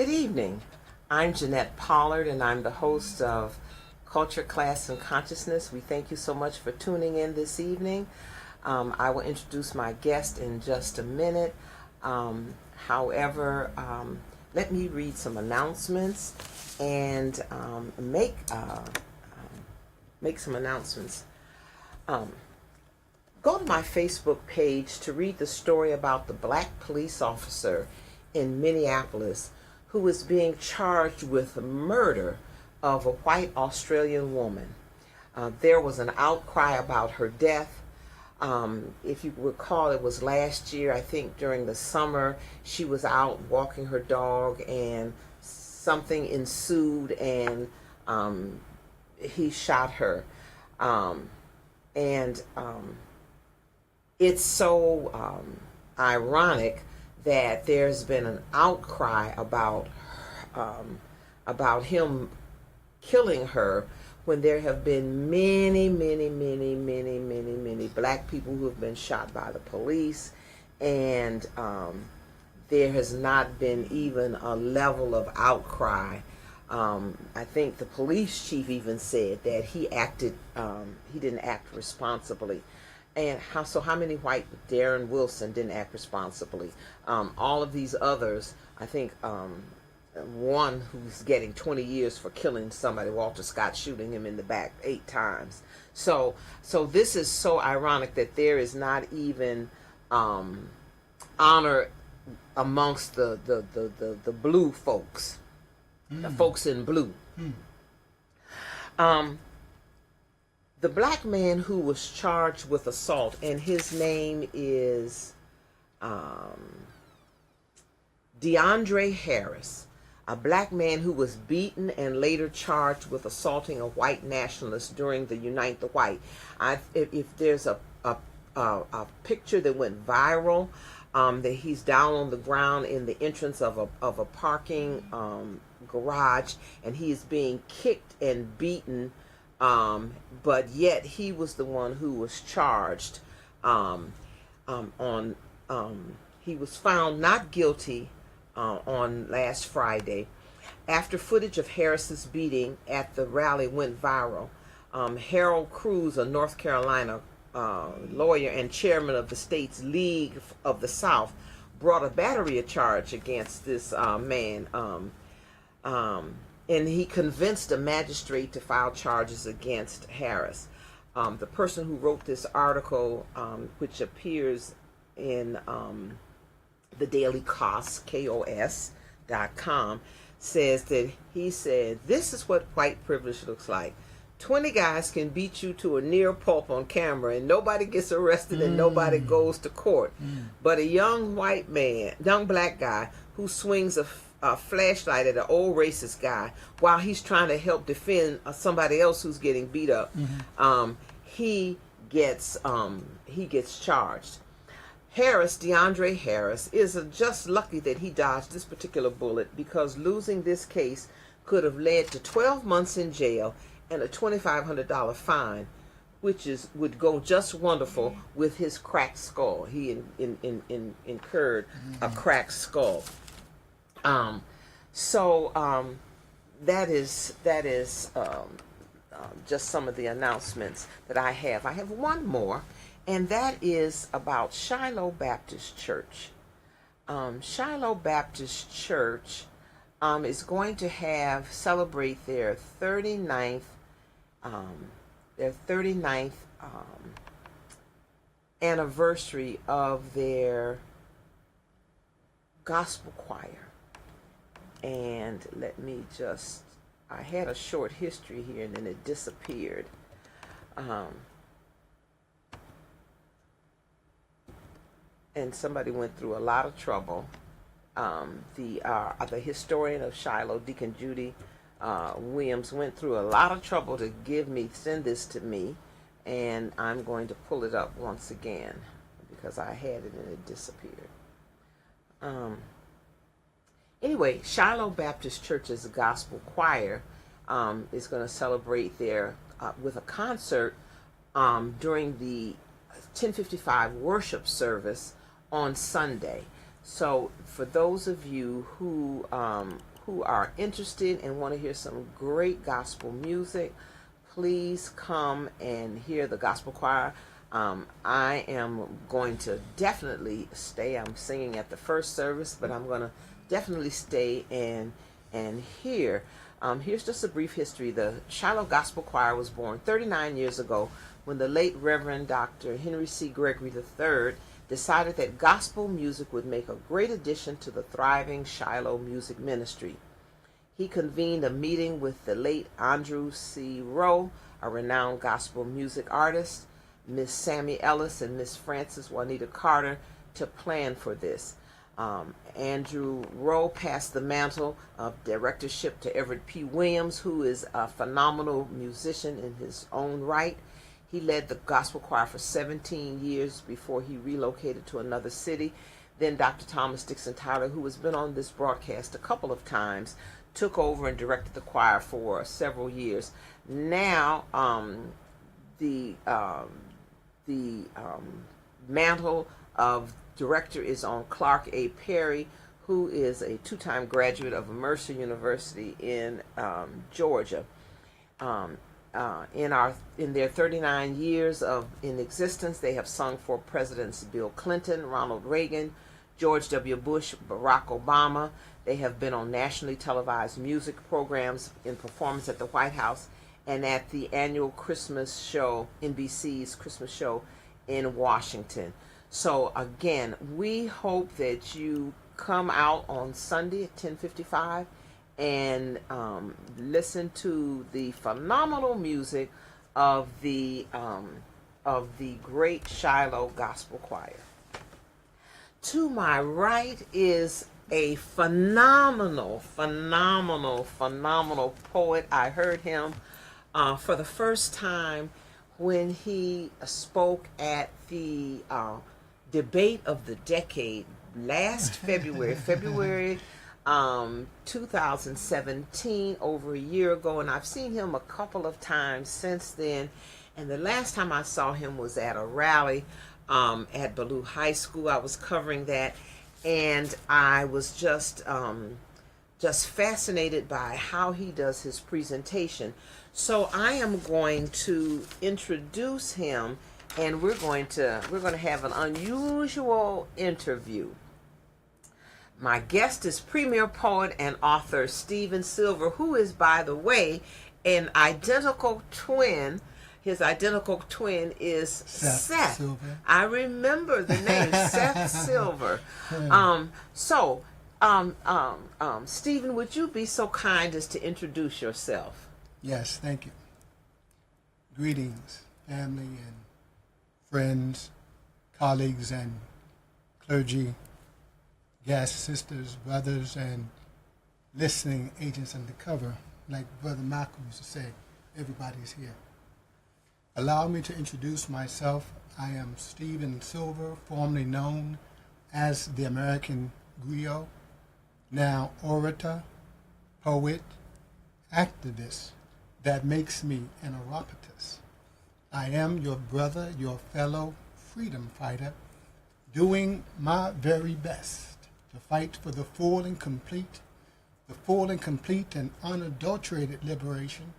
Good evening. I'm Jeanette Pollard, and I'm the host of Culture, Class, and Consciousness. We thank you so much for tuning in this evening. I will introduce my guest in just a minute. However, let me read some announcements and make some announcements. Go to my Facebook page to read the story about the black police officer in Minneapolis who is being charged with the murder of a white Australian woman. There was an outcry about her death. If you recall, it was last year, I think during the summer, she was out walking her dog and something ensued and he shot her. It's so ironic that there's been an outcry about him killing her when there have been many black people who have been shot by the police, and there has not been even a level of outcry. I think the police chief even said that he didn't act responsibly. And how many white, Darren Wilson didn't act responsibly. All of these others, I think one who's getting 20 years for killing somebody, Walter Scott, shooting him in the back 8 times. So this is so ironic that there is not even honor amongst the blue folks, the folks in blue. The black man who was charged with assault, and his name is DeAndre Harris, a black man who was beaten and later charged with assaulting a white nationalist during the Unite the White. If there's a picture that went viral, that he's down on the ground in the entrance of a parking garage, and he is being kicked and beaten. But yet he was the one who was charged he was found not guilty on last Friday after footage of Harris's beating at the rally went viral. Harold Cruz, a North Carolina lawyer and chairman of the state's League of the South, brought a battery charge against this man. And he convinced a magistrate to file charges against Harris. The person who wrote this article, which appears in the Daily Kos, KOS.com, says that he said, "This is what white privilege looks like. 20 guys can beat you to a near pulp on camera and nobody gets arrested and nobody goes to court. But a young black guy who swings a flashlight at an old racist guy while he's trying to help defend somebody else who's getting beat up, he gets charged." Harris, DeAndre Harris, is just lucky that he dodged this particular bullet, because losing this case could have led to 12 months in jail and a $2,500 fine, which would go just wonderful with his cracked skull. He incurred a cracked skull. That is just some of the announcements that I have. I have one more, and that is about Shiloh Baptist Church. Shiloh Baptist Church is going to celebrate their 39th anniversary of their gospel choir. And I had a short history here and then it disappeared. And somebody went through a lot of trouble. The historian of Shiloh, Deacon Judy Williams, went through a lot of trouble to send this to me, and I'm going to pull it up once again because I had it and it disappeared. Anyway, Shiloh Baptist Church's gospel choir is going to celebrate with a concert during the 10:55 worship service on Sunday. So for those of you who who are interested and want to hear some great gospel music, please come and hear the gospel choir. I am going to definitely stay. I'm singing at the first service, but I'm going to definitely stay and hear. Here's just a brief history. The Shiloh Gospel Choir was born 39 years ago when the late Reverend Dr. Henry C. Gregory III decided that gospel music would make a great addition to the thriving Shiloh music ministry. He convened a meeting with the late Andrew C. Rowe, a renowned gospel music artist, Miss Sammy Ellis, and Miss Frances Juanita Carter to plan for this. Andrew Rowe passed the mantle of directorship to Everett P. Williams, who is a phenomenal musician in his own right. He led the gospel choir for 17 years before he relocated to another city. Then Dr. Thomas Dixon Tyler, who has been on this broadcast a couple of times, took over and directed the choir for several years. Now, the mantle of director is on Clark A. Perry, who is a two-time graduate of Mercer University in Georgia. In their 39 years in existence, they have sung for Presidents Bill Clinton, Ronald Reagan, George W. Bush, Barack Obama. They have been on nationally televised music programs in performance at the White House and at the annual Christmas show, NBC's Christmas show in Washington. So again, we hope that you come out on Sunday at 10:55 and listen to the phenomenal music of the great Shiloh Gospel Choir. To my right is a phenomenal poet. I heard him for the first time when he spoke at the debate of the decade last February 2017, over a year ago, and I've seen him a couple of times since then. And the last time I saw him was at a rally at Ballou High School. I was covering that, and I was just fascinated by how he does his presentation. So I am going to introduce him, and we're going to have an unusual interview. My guest is premier poet and author Stephen Silver, who is, by the way, an identical twin. His identical twin is Seth. Silver. I remember the name Seth Silver. Stephen, would you be so kind as to introduce yourself? Yes, thank you. Greetings, family and friends, colleagues and clergy, guests, sisters, brothers, and listening agents undercover. Like Brother Malcolm used to say, everybody's here. Allow me to introduce myself. I am Stephen Silver, formerly known as the American Griot, now orator, poet, activist. That makes me an orapotist. I am your brother, your fellow freedom fighter, doing my very best to fight for the full and complete and unadulterated liberation,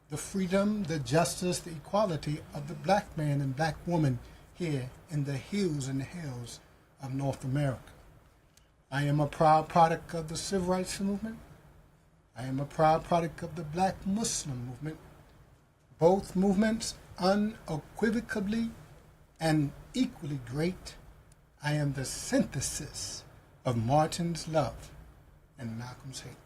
the freedom, the justice, the equality of the black man and black woman here in the hills and the hills of North America. I am a proud product of the Civil Rights Movement. I am a proud product of the Black Muslim movement. Both movements unequivocally and equally great. I am the synthesis of Martin's love and Malcolm's hate.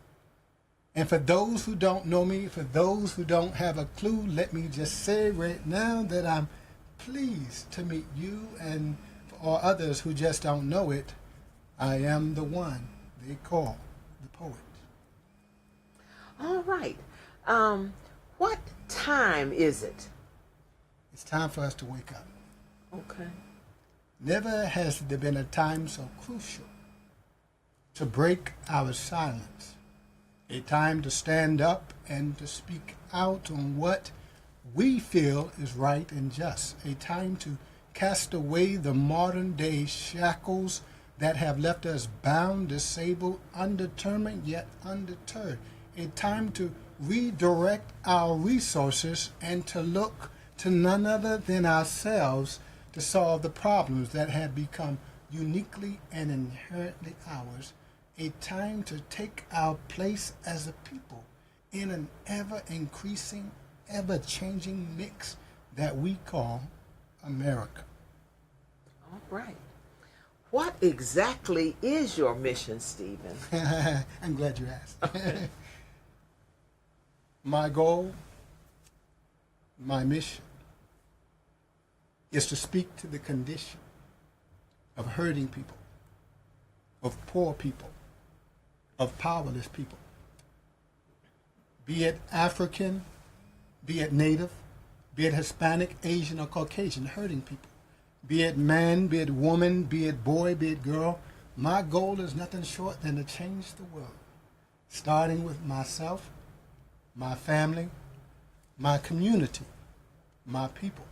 And for those who don't know me, for those who don't have a clue, let me just say right now that I'm pleased to meet you, and for all others who just don't know it, I am the one they call the poet. All right. What time is it? It's time for us to wake up. Okay. Never has there been a time so crucial to break our silence, a time to stand up and to speak out on what we feel is right and just, a time to cast away the modern day shackles that have left us bound, disabled, undetermined, yet undeterred. A time to redirect our resources and to look to none other than ourselves to solve the problems that have become uniquely and inherently ours. A time to take our place as a people in an ever-increasing, ever-changing mix that we call America. All right. What exactly is your mission, Stephen? I'm glad you asked. Okay. My goal, my mission, is to speak to the condition of hurting people, of poor people, of powerless people, be it African, be it Native, be it Hispanic, Asian, or Caucasian, hurting people, be it man, be it woman, be it boy, be it girl. My goal is nothing short than to change the world, starting with myself, my family, my community, my people,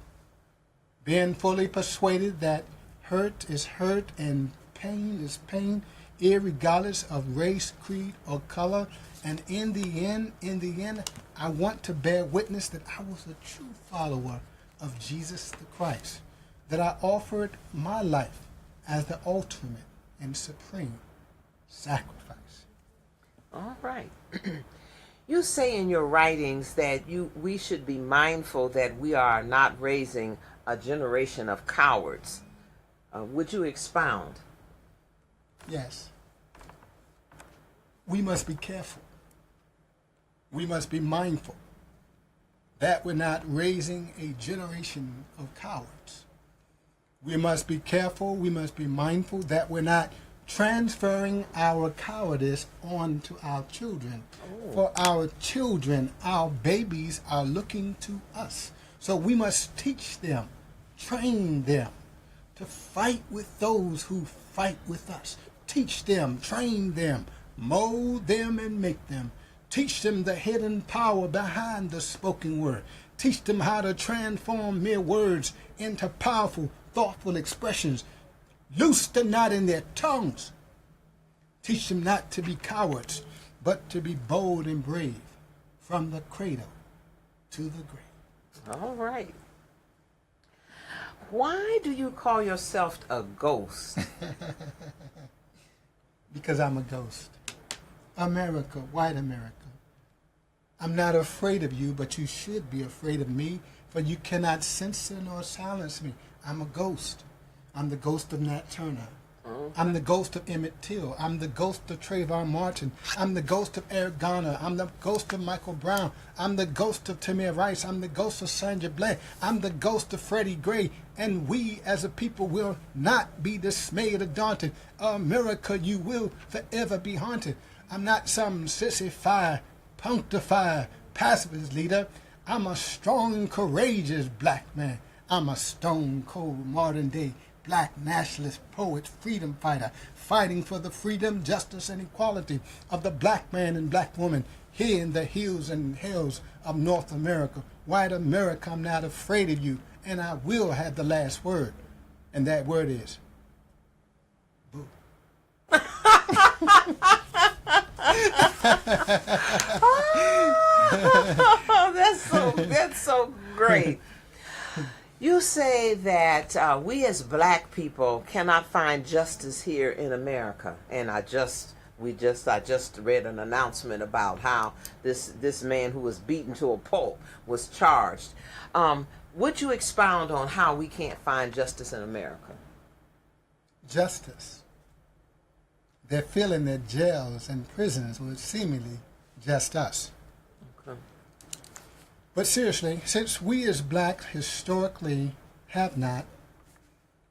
being fully persuaded that hurt is hurt and pain is pain, irregardless of race, creed, or color. And in the end, I want to bear witness that I was a true follower of Jesus the Christ, that I offered my life as the ultimate and supreme sacrifice. All right. You say in your writings that we should be mindful that we are not raising a generation of cowards. Would you expound? Yes. We must be careful. We must be mindful that we're not raising a generation of cowards. We must be careful, we must be mindful that we're not transferring our cowardice on to our children. Oh. For our children, our babies are looking to us. So we must teach them, train them to fight with those who fight with us. Teach them, train them, mold them, and make them. Teach them the hidden power behind the spoken word. Teach them how to transform mere words into powerful, thoughtful expressions. Loose the knot in their tongues. Teach them not to be cowards, but to be bold and brave from the cradle to the grave. All right. Why do you call yourself a ghost? Because I'm a ghost. America, white America. I'm not afraid of you, but you should be afraid of me, for you cannot censor nor silence me. I'm a ghost. I'm the ghost of Nat Turner. I'm the ghost of Emmett Till. I'm the ghost of Trayvon Martin. I'm the ghost of Eric Garner. I'm the ghost of Michael Brown. I'm the ghost of Tamir Rice. I'm the ghost of Sandra Bland. I'm the ghost of Freddie Gray. And we as a people will not be dismayed or daunted. America, you will forever be haunted. I'm not some sissified, punctified, pacifist leader. I'm a strong, courageous black man. I'm a stone-cold, modern-day black nationalist poet, freedom fighter, fighting for the freedom, justice, and equality of the black man and black woman here in the hills and hills of North America. White America, I'm not afraid of you, and I will have the last word. And that word is boo. Oh, that's so great. You say that we as black people cannot find justice here in America, and I just read an announcement about how this man who was beaten to a pulp was charged. Would you expound on how we can't find justice in America? Justice. They're filling their jails and prisons with seemingly just us. Okay. But seriously, since we as blacks historically have not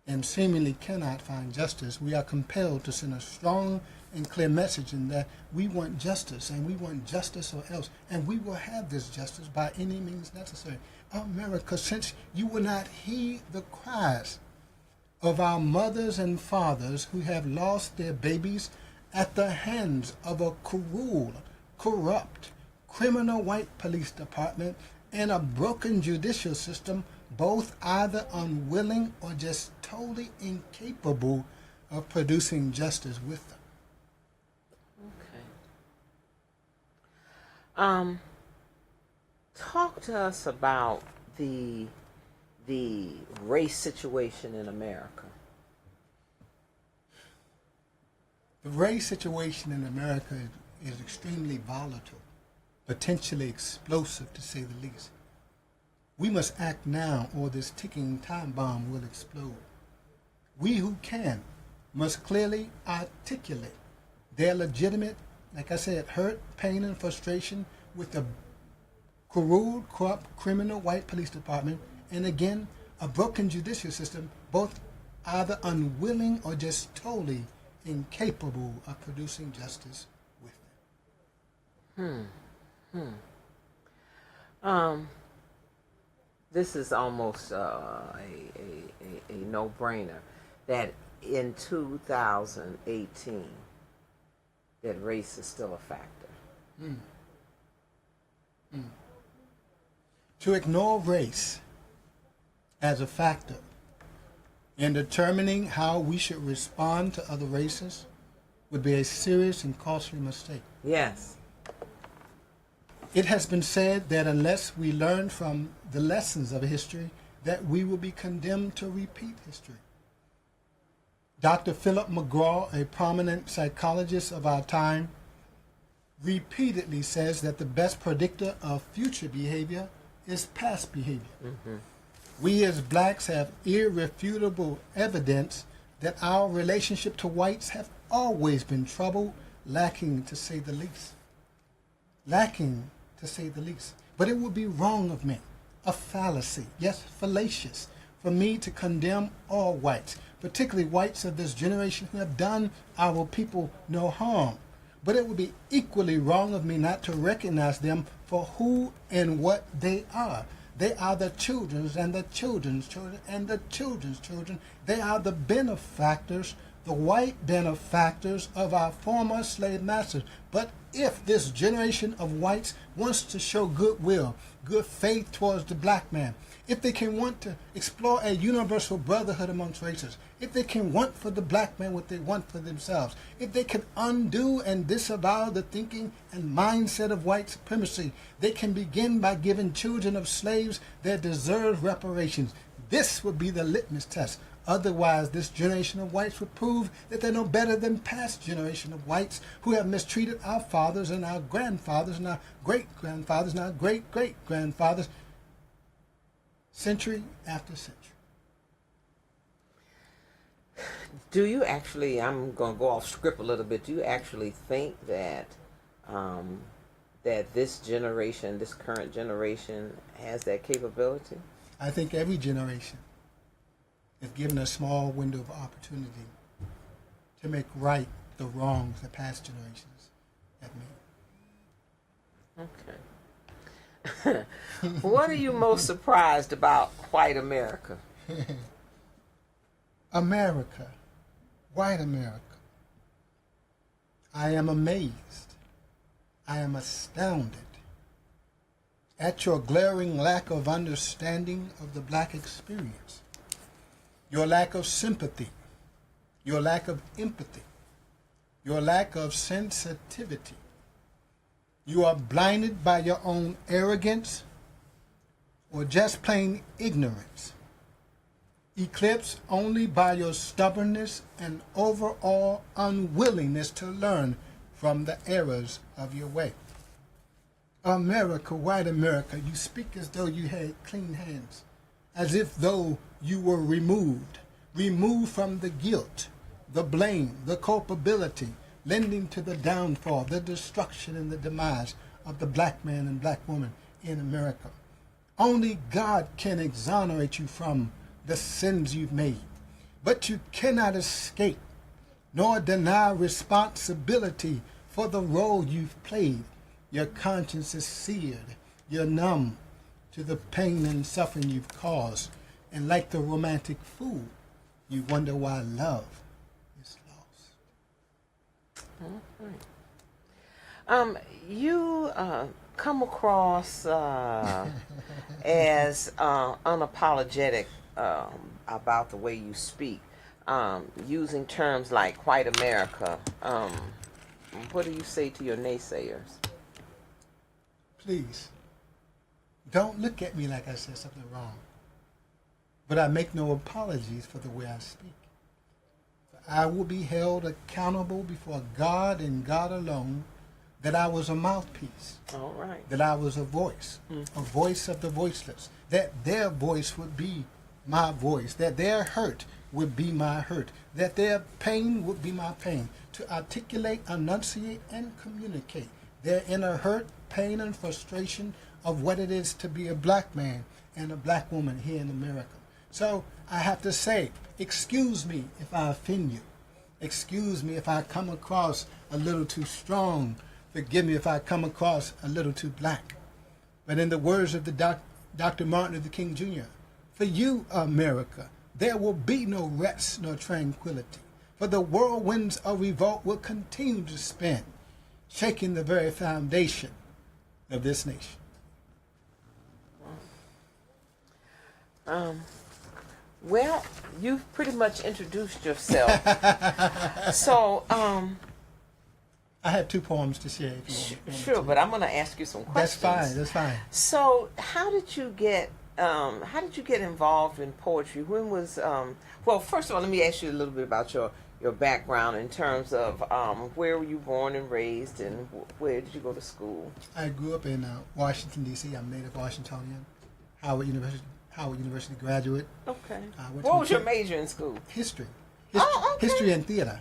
and seemingly cannot find justice, we are compelled to send a strong and clear message in that we want justice, and we want justice or else, and we will have this justice by any means necessary. America, since you will not heed the cries of our mothers and fathers who have lost their babies at the hands of a cruel, corrupt, criminal white police department and a broken judicial system, both either unwilling or just totally incapable of producing justice with them. Okay. Talk to us about the race situation in America. The race situation in America is extremely volatile, potentially explosive to say the least. We must act now or this ticking time bomb will explode. We who can must clearly articulate their legitimate, like I said, hurt, pain, and frustration with the corrupt, criminal white police department, and again, a broken judicial system, both either unwilling or just totally incapable of producing justice with them. This is almost a no-brainer that in 2018 that race is still a factor. To ignore race as a factor in determining how we should respond to other races would be a serious and costly mistake. Yes. It has been said that unless we learn from the lessons of history, that we will be condemned to repeat history. Dr. Philip McGraw, a prominent psychologist of our time, repeatedly says that the best predictor of future behavior is past behavior. We as blacks have irrefutable evidence that our relationship to whites have always been troubled, lacking to say the least. Lacking to say the least. But it would be wrong of me, a fallacy, yes, fallacious, for me to condemn all whites, particularly whites of this generation who have done our people no harm. But it would be equally wrong of me not to recognize them for who and what they are. They are the children's and the children's children and the children's children. They are the benefactors, the white benefactors of our former slave masters. But if this generation of whites wants to show goodwill, good faith towards the black man, if they can want to explore a universal brotherhood amongst races, if they can want for the black man what they want for themselves, if they can undo and disavow the thinking and mindset of white supremacy, they can begin by giving children of slaves their deserved reparations. This would be the litmus test. Otherwise, this generation of whites would prove that they're no better than past generation of whites who have mistreated our fathers and our grandfathers and our great-grandfathers and our great-great-grandfathers century after century. Do you actually, I'm going to go off script a little bit, do you actually think that that this generation, this current generation, has that capability? I think every generation is given a small window of opportunity to make right the wrongs that past generations have made. Okay. What are you most surprised about white America? America, white America. I am amazed. I am astounded at your glaring lack of understanding of the black experience, your lack of sympathy, your lack of empathy, your lack of sensitivity. You are blinded by your own arrogance or just plain ignorance, eclipsed only by your stubbornness and overall unwillingness to learn from the errors of your way. America, white America, you speak as though you had clean hands, as if though you were removed from the guilt, the blame, the culpability, lending to the downfall, the destruction, and the demise of the black man and black woman in America. Only God can exonerate you from the sins you've made, but you cannot escape nor deny responsibility for the role you've played. Your conscience is seared, you're numb to the pain and suffering you've caused, and like the romantic fool, you wonder why love is lost. You come across as unapologetic about the way you speak. using terms like white America. What do you say to your naysayers? Please, don't look at me like I said something wrong. But I make no apologies for the way I speak. I will be held accountable before God and God alone that I was a mouthpiece. All right. That I was a voice of the voiceless. That their voice would be my voice. That their hurt would be my hurt. That their pain would be my pain. To articulate, enunciate, and communicate their inner hurt, pain, and frustration of what it is to be a black man and a black woman here in America. So I have to say, excuse me if I offend you. Excuse me if I come across a little too strong. Forgive me if I come across a little too black. But in the words of the Dr. Martin Luther King Jr., for you, America, there will be no rest nor tranquility. For the whirlwinds of revolt will continue to spin, shaking the very foundation of this nation. Well, you've pretty much introduced yourself. So, I have 2 poems to share. If you want sure, to. but I'm going to ask you some questions. That's fine. So, how did you get involved in poetry? When was well, first of all, let me ask you a little bit about your background in terms of where were you born and raised, and where did you go to school? I grew up in Washington, D.C. I'm a native Washingtonian, Howard University graduate. Okay. What was your major in school? History. Okay. History and theater.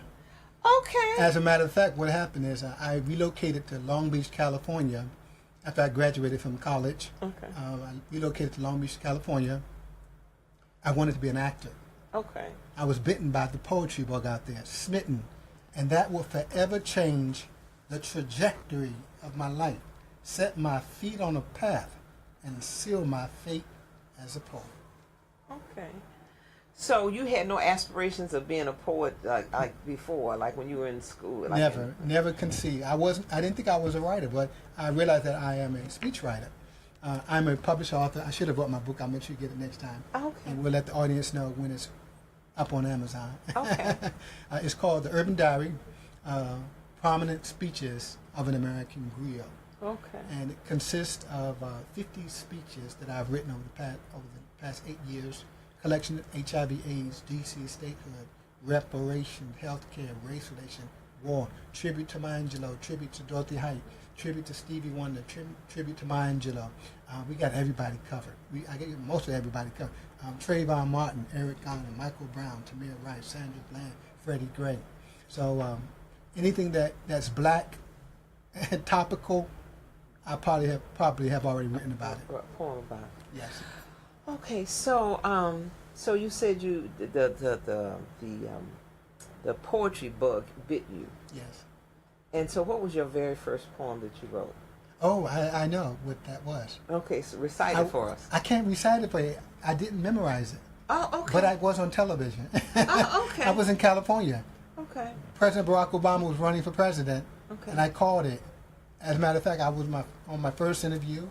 Okay. As a matter of fact, what happened is I relocated to Long Beach, California after I graduated from college. Okay. I relocated to Long Beach, California. I wanted to be an actor. Okay. I was bitten by the poetry bug out there, smitten. And that will forever change the trajectory of my life, set my feet on a path, and seal my fate as a poet. Okay. So you had no aspirations of being a poet like before, like when you were in school? Like Never conceived. I didn't think I was a writer, but I realized that I am a speechwriter. I'm a published author. I should have brought my book. I'll make sure you get it next time. Okay. And we'll let the audience know when it's up on Amazon. Okay. It's called The Urban Diary, Prominent Speeches of an American Griot. Okay. And it consists of 50 speeches that I've written over the past 8 years. Collection of HIV/AIDS, DC statehood, reparations, healthcare, race relation, war, tribute to Maya Angelou, tribute to Dorothy Height, tribute to Stevie Wonder, tribute to Maya Angelou. We got everybody covered. I get most of everybody covered. Trayvon Martin, Eric Garner, Michael Brown, Tamir Rice, Sandra Bland, Freddie Gray. So anything that's black and topical, I probably have already written about it. Poem about it. Yes. Okay, so so you said the poetry bug bit you. Yes. And so what was your very first poem that you wrote? Oh, I know what that was. Okay, so recite it for us. I can't recite it for you. I didn't memorize it. Oh, okay. But I was on television. Oh, okay. I was in California. Okay. President Barack Obama was running for president, Okay. and I called it. As a matter of fact, I was on my first interview,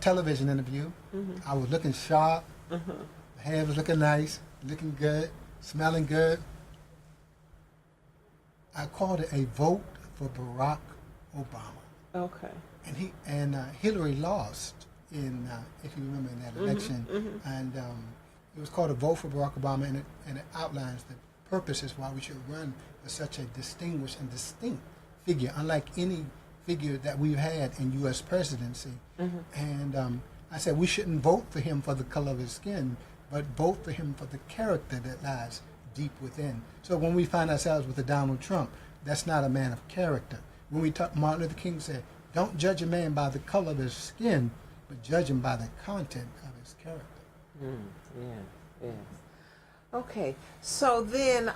television interview. Mm-hmm. I was looking sharp. Mm-hmm. The hair was looking nice, looking good, smelling good. I called it a vote for Barack Obama. Okay. And Hillary lost in, if you remember, in that election. Mm-hmm. And it was called a vote for Barack Obama, and it outlines the purposes why we should run for such a distinguished and distinct figure, unlike any figure that we've had in U.S. presidency. Mm-hmm. And I said we shouldn't vote for him for the color of his skin, but vote for him for the character that lies deep within. So when we find ourselves with a Donald Trump, that's not a man of character. When we talk, Martin Luther King said, don't judge a man by the color of his skin, but judge him by the content of his character. Yeah. Okay, so then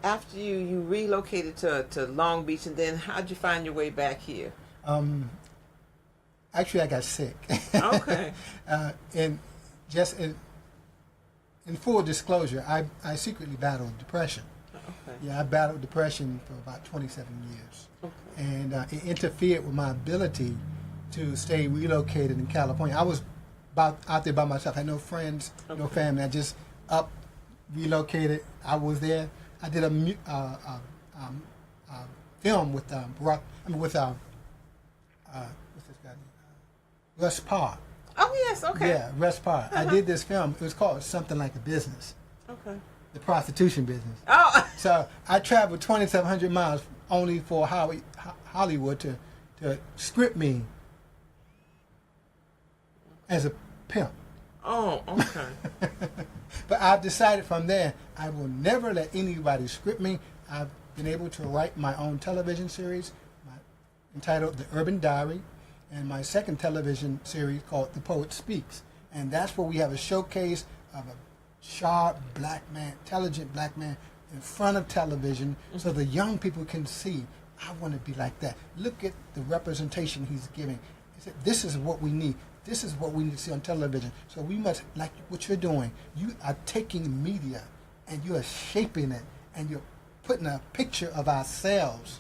after you relocated to Long Beach, and then how'd you find your way back here? Actually, I got sick. Okay. And just in full disclosure, I secretly battled depression. Okay. Yeah, I battled depression for about 27 years. Okay. And it interfered with my ability to stay relocated in California. I was out there by myself. I had no friends, no family. I just up relocated. I was there. I did a film with Barack. I mean, with what's this guy name? Russ Parr. Oh yes, okay. Yeah, Russ Parr. I did this film. It was called Something Like a Business. Okay. The prostitution business. Oh. So I traveled 2,700 miles only for Hollywood to script me as a pimp. Oh, okay. But I've decided from there I will never let anybody script me. I've been able to write my own television series entitled The Urban Diary, and my second television series called The Poet Speaks. And that's where we have a showcase of a sharp black man, intelligent black man in front of television, so the young people can see, I want to be like that. Look at the representation he's giving. He said, this is what we need. This is what we need to see on television. So we must, like what you're doing, you are taking media and you are shaping it, and you're putting a picture of ourselves,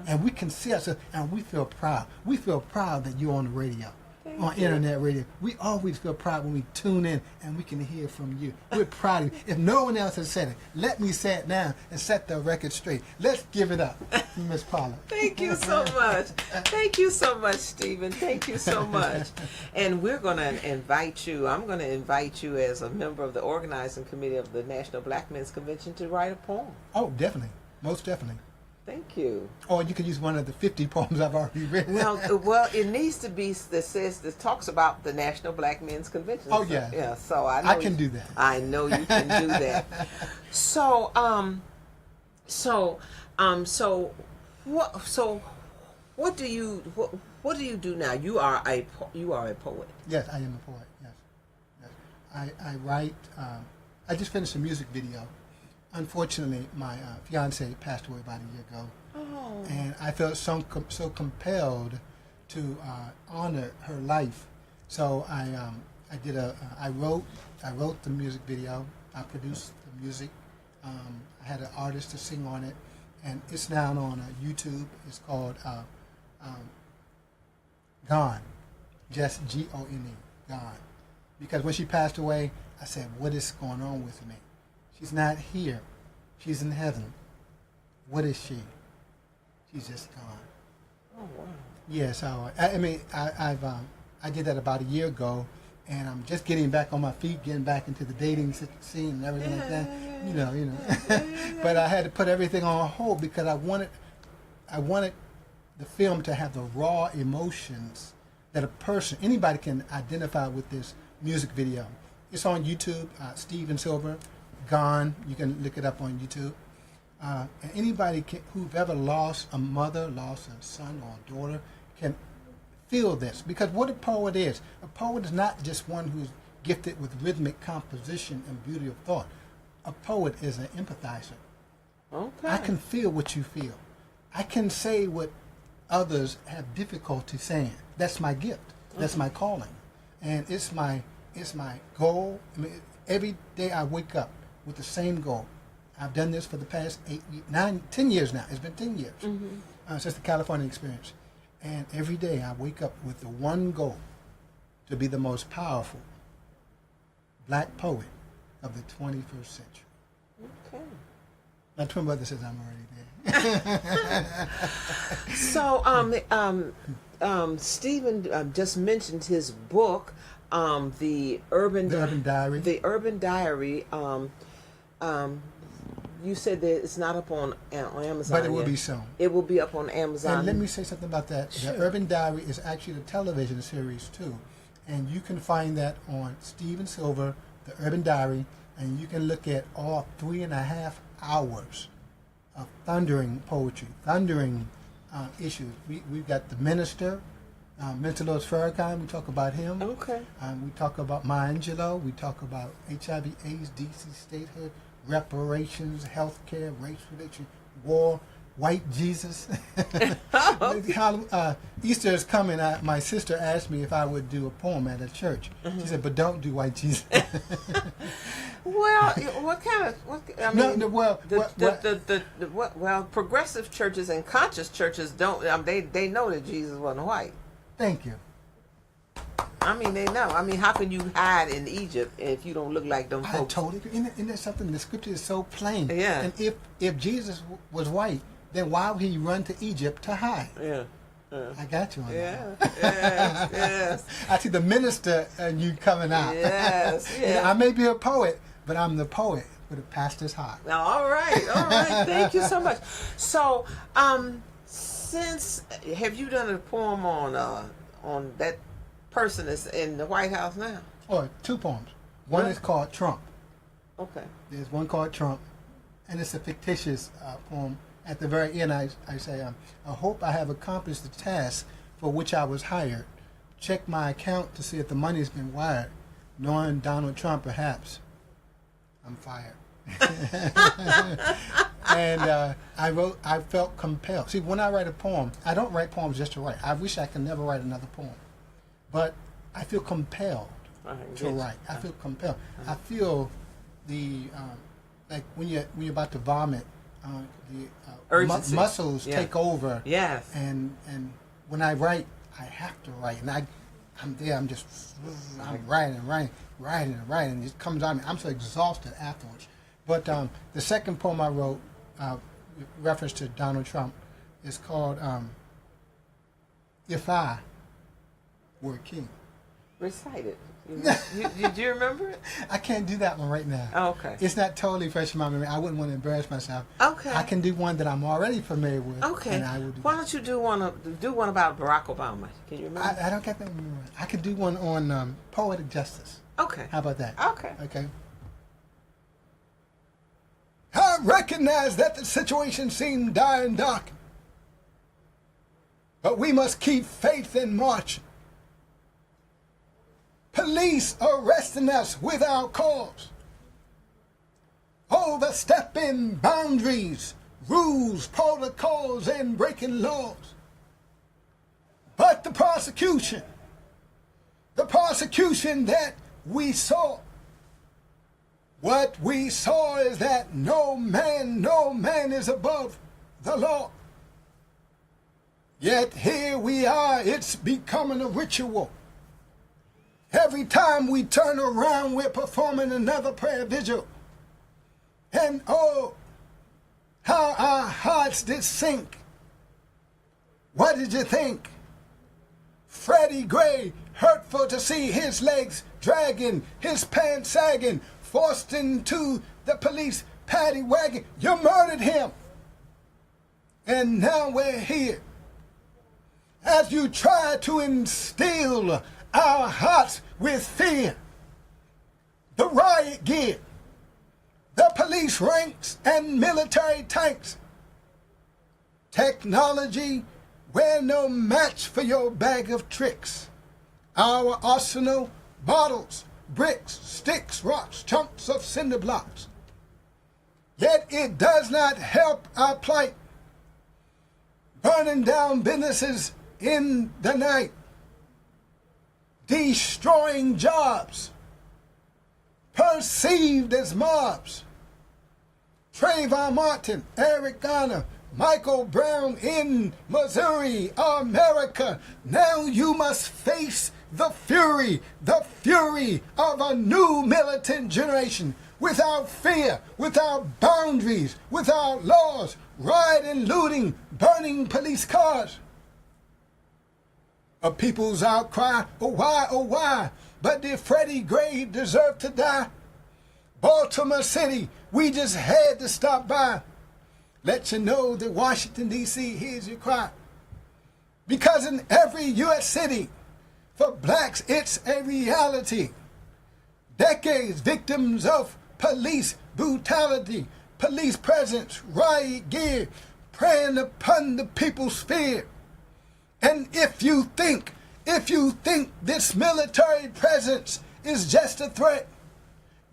and we can see ourselves, and we feel proud. We feel proud that you're on the radio, on internet radio. We always feel proud when we tune in and we can hear from you. We're proud of you. If no one else has said it, let me say it now and set the record straight. Let's give it up, Miss Paula. Thank you so much. Thank you so much, Stephen. Thank you so much. And we're going to invite you, I'm going to invite you as a member of the organizing committee of the National Black Men's Convention to write a poem. Oh, definitely. Most definitely. Thank you. Or you could use one of the 50 poems I've already written. Well, it needs to be that talks about the National Black Men's Convention. Oh, so, yeah. Yeah. So I know I can do that. I know you can do that. So what do you do now? You are a poet. Yes, I am a poet. Yes. I write. I just finished a music video. Unfortunately, my fiance passed away about a year ago, and I felt so compelled to honor her life. So I wrote the music video. I produced the music. I had an artist to sing on it, and it's now on YouTube. It's called Gone, just Gone, Gone. Because when she passed away, I said, "What is going on with me? She's not here. She's in heaven. What is she? She's just gone." Oh wow. Yeah. So I did that about a year ago, and I'm just getting back on my feet, getting back into the dating scene and everything like that. You know. But I had to put everything on hold because I wanted the film to have the raw emotions that anybody can identify with this music video. It's on YouTube. Steven Silver. Gone. You can look it up on YouTube. And anybody who've ever lost a mother, lost a son or a daughter, can feel this. Because what a poet is not just one who's gifted with rhythmic composition and beauty of thought. A poet is an empathizer. Okay. I can feel what you feel. I can say what others have difficulty saying. That's my gift. That's my calling. And it's my goal. I mean, every day I wake up with the same goal. I've done this for the past 10 years now. It's been 10 years since the California experience. And every day I wake up with the one goal, to be the most powerful black poet of the 21st century. Okay. My twin brother says I'm already there. So, Stephen just mentioned his book, The Urban Diary. The Urban Diary. You said that it's not up on Amazon. But it will yet. be soon. It will be up on Amazon. And let me say something about that. Sure. The Urban Diary is actually a television series too. And you can find that on Steven Silver, The Urban Diary, and you can look at all 3.5 hours of thundering poetry, thundering issues. We've got the minister, Mr. Louis Farrakhan. We talk about him. Okay. We talk about Maya Angelou. We talk about HIV/AIDS, DC statehood, reparations, healthcare, race relations, war, white Jesus. Easter is coming. My sister asked me if I would do a poem at a church. She said, "But don't do white Jesus." Well, what kind of? Well, progressive churches and conscious churches don't. They know that Jesus wasn't white. Thank you. I mean, they know. I mean, how can you hide in Egypt if you don't look like them I folks? totally agree. Isn't that something? The scripture is so plain. Yeah. And if Jesus was white, then why would he run to Egypt to hide? Yeah. I got you on Yeah. that. Yes. Yes. I see the minister and you coming out. Yes. Yeah. I may be a poet, but I'm the poet with a pastor's heart. Now, all right. Thank you so much. So, since have you done a poem on that person that's in the White House now? Or 2 poems. One Really? is called Trump. Okay. There's one called Trump, and it's a fictitious poem. At the very end, I say, I hope I have accomplished the task for which I was hired. Check my account to see if the money's been wired. Knowing Donald Trump, perhaps I'm fired. And I felt compelled. See, when I write a poem, I don't write poems just to write. I wish I could never write another poem. But I feel compelled to write. I feel compelled. I feel the, like when you're about to vomit, the Urgency. muscles take over. Yes. And when I write, I have to write. And I'm there, I'm writing. And it comes out of me. I'm so exhausted afterwards. But the second poem I wrote, with reference to Donald Trump, is called If I Were King. Recite it. Did you remember it? I can't do that one right now. Oh, okay. It's not totally fresh in my memory. I wouldn't want to embarrass myself. Okay. I can do one that I'm already familiar with. Okay. And I will do Why don't you do one about Barack Obama? Can you remember? I don't get that one. I could do one on poetic justice. Okay. How about that? Okay. Okay. I recognize that the situation seemed dire and dark, but we must keep faith and march. Police arresting us without cause, overstepping boundaries, rules, protocols, and breaking laws. But the prosecution that we saw, what we saw is that no man is above the law. Yet here we are, it's becoming a ritual. Every time we turn around, we're performing another prayer vigil. And oh, how our hearts did sink. What did you think? Freddie Gray, hurtful to see his legs dragging, his pants sagging, forced into the police paddy wagon. You murdered him. And now we're here. As you try to instill our hearts with fear, the riot gear, the police ranks and military tanks. Technology, we're no match for your bag of tricks. Our arsenal, bottles, bricks, sticks, rocks, chunks of cinder blocks. Yet it does not help our plight. Burning down businesses in the night, destroying jobs, perceived as mobs. Trayvon Martin, Eric Garner, Michael Brown in Missouri, America. Now you must face the fury of a new militant generation, without fear, without boundaries, without laws, rioting, looting, burning police cars. A people's outcry, oh why, but did Freddie Gray deserve to die? Baltimore City, we just had to stop by. Let you know that Washington, D.C. hears your cry. Because in every U.S. city, for blacks, it's a reality. Decades victims of police brutality, police presence, riot gear, preying upon the people's fear. And if you think this military presence is just a threat,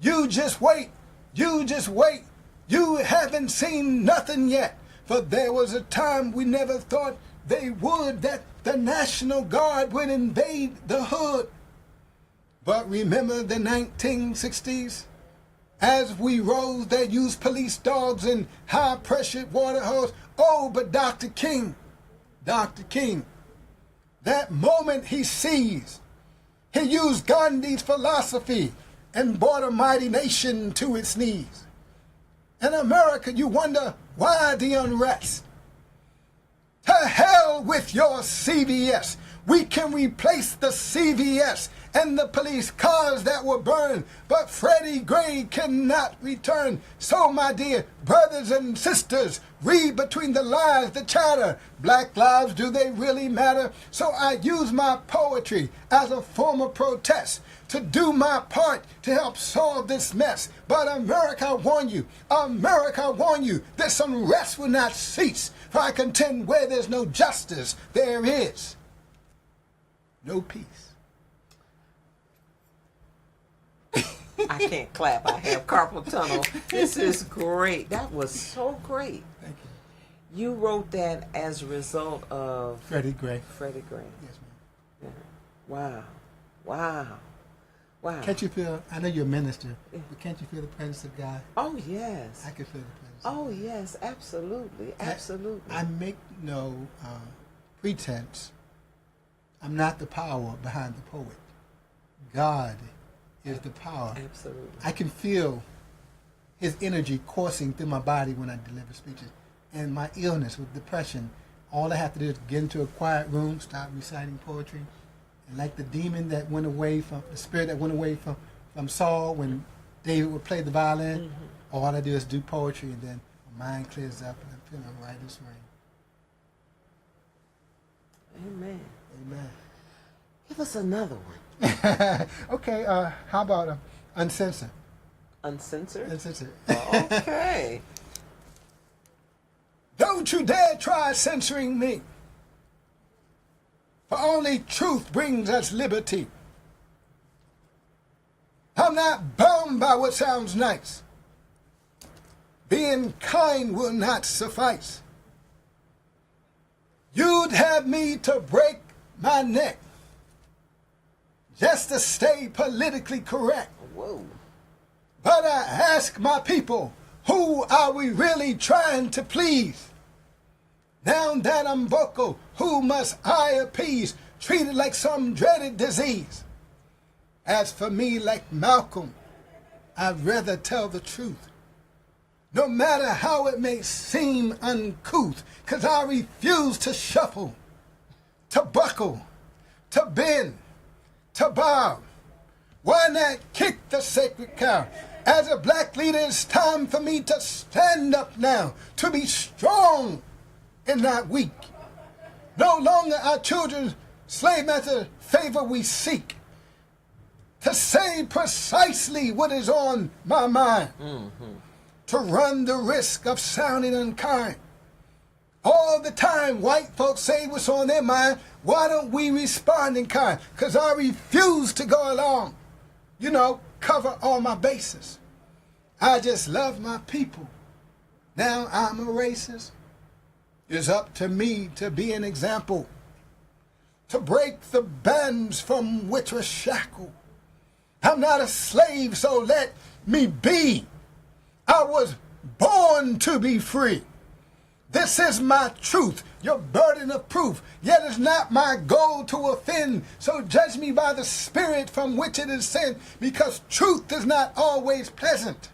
you just wait. You haven't seen nothing yet. For there was a time we never thought they would, that the National Guard would invade the hood. But remember the 1960s? As we rose, they used police dogs and high-pressured water hose. Oh, but Dr. King, that moment he sees He used Gandhi's philosophy and brought a mighty nation to its knees. In America, you wonder why the unrest. To hell with your CVS. We can replace the CVS and the police cars that were burned, but Freddie Gray cannot return. So, my dear brothers and sisters, read between the lines, the chatter. Black lives, do they really matter? So I use my poetry as a form of protest to do my part to help solve this mess. But America, I warn you, America, I warn you, this unrest will not cease. For I contend where there's no justice, there is no peace. I can't clap. I have carpal tunnel. This is great. That was so great. Thank you. You wrote that as a result of Freddie Gray. Freddie Gray. Yes, ma'am. Yeah. Wow. Wow. Wow. Can't you feel, I know you're a minister, but can't you feel the presence of God? Oh, yes. I can feel the presence. Oh, yes. Absolutely. Absolutely. I make no pretense. I'm not the power behind the poet. God is the power. Absolutely. I can feel his energy coursing through my body when I deliver speeches. And my illness with depression, all I have to do is get into a quiet room, start reciting poetry. And like the demon that went away from, the spirit that went away from Saul when David would play the violin, all I do is do poetry, and then my mind clears up and I'm feeling right as rain. Amen. Amen. Give us another one. Okay, how about uncensored? Uncensored? Uncensored. Okay. Don't you dare try censoring me, for only truth brings us liberty. I'm not bound by what sounds nice. Being kind will not suffice. You'd have me to break my neck just to stay politically correct. Whoa. But I ask my people, who are we really trying to please? Now that I'm vocal, who must I appease? Treated like some dreaded disease. As for me, like Malcolm, I'd rather tell the truth, no matter how it may seem uncouth, 'cause I refuse to shuffle, to buckle, to bend, to bow. Why not kick the sacred cow? As a black leader, it's time for me to stand up now, to be strong and not weak. No longer our children slave master favor we seek. To say precisely what is on my mind. To run the risk of sounding unkind. All the time white folks say what's on their mind. Why don't we respond in kind? 'Cause I refuse to go along. You know, cover all my bases. I just love my people. Now I'm a racist. It's up to me to be an example. To break the bands from which we're shackled. I'm not a slave, so let me be. I was born to be free. This is my truth, your burden of proof. Yet it's not my goal to offend. So judge me by the spirit from which it is sent, because truth is not always pleasant.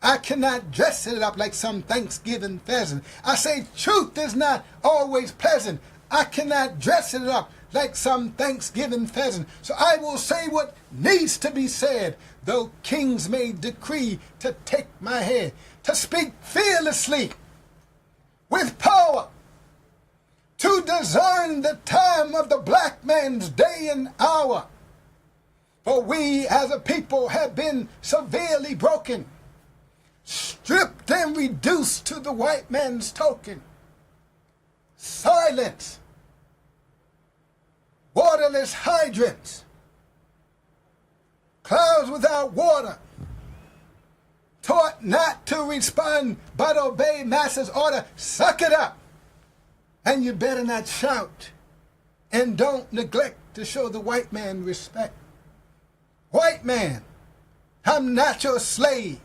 I cannot dress it up like some Thanksgiving pheasant. I say truth is not always pleasant. I cannot dress it up like some Thanksgiving pheasant. So I will say what needs to be said, though kings may decree to take my head. To speak fearlessly, with power, to discern the time of the black man's day and hour. For we as a people have been severely broken, stripped and reduced to the white man's token. Silence, waterless hydrants, clouds without water, taught not to respond but obey master's order. Suck it up, and you better not shout, and don't neglect to show the white man respect. White man, I'm not your slave,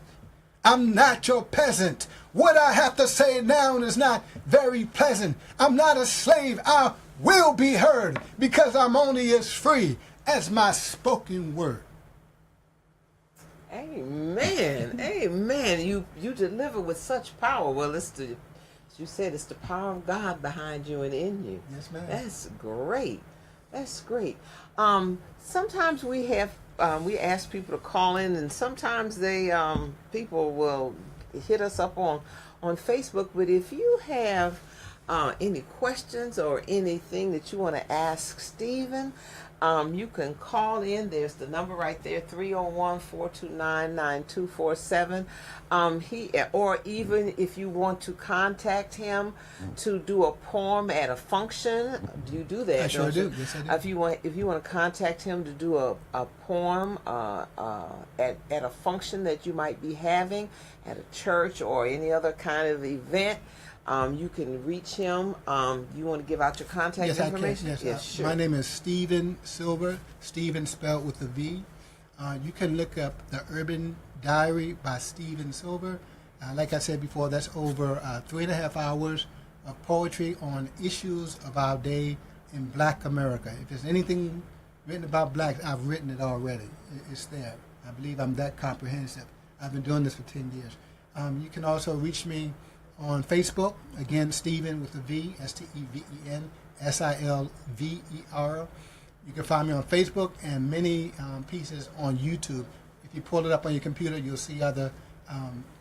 I'm not your peasant. What I have to say now is not very pleasant. I'm not a slave, I will be heard, because I'm only as free as my spoken word. Amen. Amen. You deliver with such power. Well, as you said, it's the power of God behind you and in you. Yes, ma'am. That's great. That's great. Sometimes we ask people to call in, and sometimes people will hit us up on Facebook. But if you have any questions or anything that you want to ask Stephen, you can call in. There's the number right there, 301-429-9247. Or even if you want to contact him to do a poem at a function, you do that. I sure do. Yes, I do. If you want to contact him to do a poem at a function that you might be having at a church or any other kind of event, you can reach him. You want to give out your contact information? Yes, yes, sure. My name is Stephen Silver, Stephen spelled with a V. You can look up The Urban Diary by Stephen Silver. Like I said before, that's over 3.5 hours of poetry on issues of our day in Black America. If there's anything written about blacks, I've written it already. It's there. I believe I'm that comprehensive. I've been doing this for 10 years. You can also reach me on Facebook, again, Stephen with a V, Steven Silver. You can find me on Facebook and many pieces on YouTube. If you pull it up on your computer, you'll see other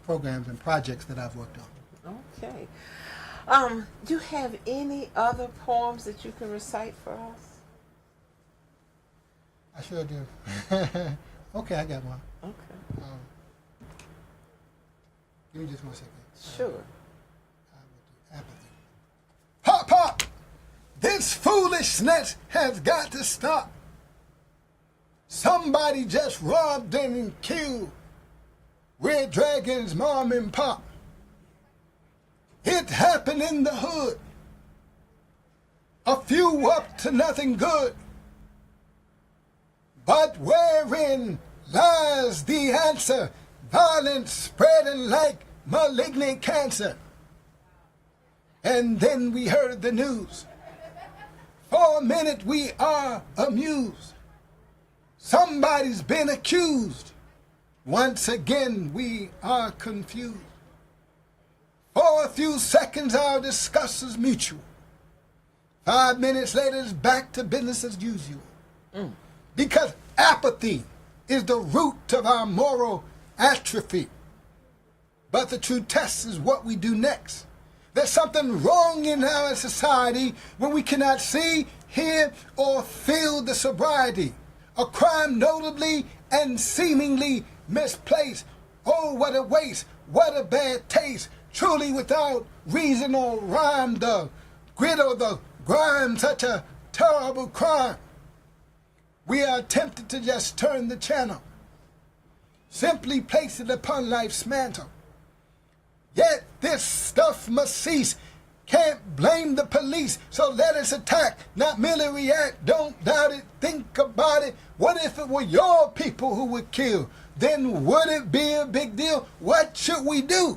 programs and projects that I've worked on. Okay. Do you have any other poems that you can recite for us? I sure do. Okay, I got one. Okay. Give me just 1 second. Sure. Apathy. Pop, pop! This foolishness has got to stop. Somebody just robbed and killed Red Dragon's mom and pop. It happened in the hood. A few up to nothing good. But wherein lies the answer? Violence spreading like malignant cancer. And then we heard the news. For a minute we are amused. Somebody's been accused. Once again we are confused. For a few seconds our disgust is mutual. 5 minutes later it's back to business as usual. Because apathy is the root of our moral atrophy. But the true test is what we do next. There's something wrong in our society when we cannot see, hear, or feel the sobriety. A crime notably and seemingly misplaced. Oh, what a waste, what a bad taste. Truly without reason or rhyme, the grit or the grime, such a terrible crime. We are tempted to just turn the channel. Simply place it upon life's mantle. Yet this stuff must cease. Can't blame the police, so let us attack, not merely react. Don't doubt it, think about it. What if it were your people who were killed? Then would it be a big deal? What should we do?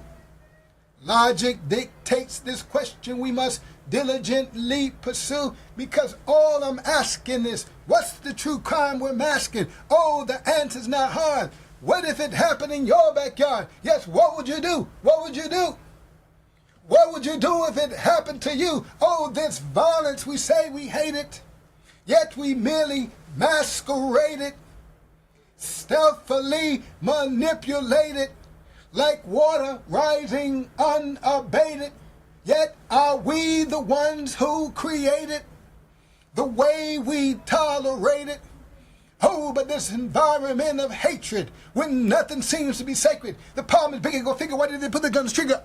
Logic dictates this question we must diligently pursue, because all I'm asking is, what's the true crime we're masking? Oh, the answer's not hard. What if it happened in your backyard? Yes, what would you do? What would you do? What would you do if it happened to you? Oh, this violence, we say we hate it, yet we merely masquerade it, stealthily manipulate it, like water rising unabated. Yet are we the ones who create it, the way we tolerate it? Oh, but this environment of hatred, when nothing seems to be sacred. The problem is bigger, go figure, why did they put the gun's trigger?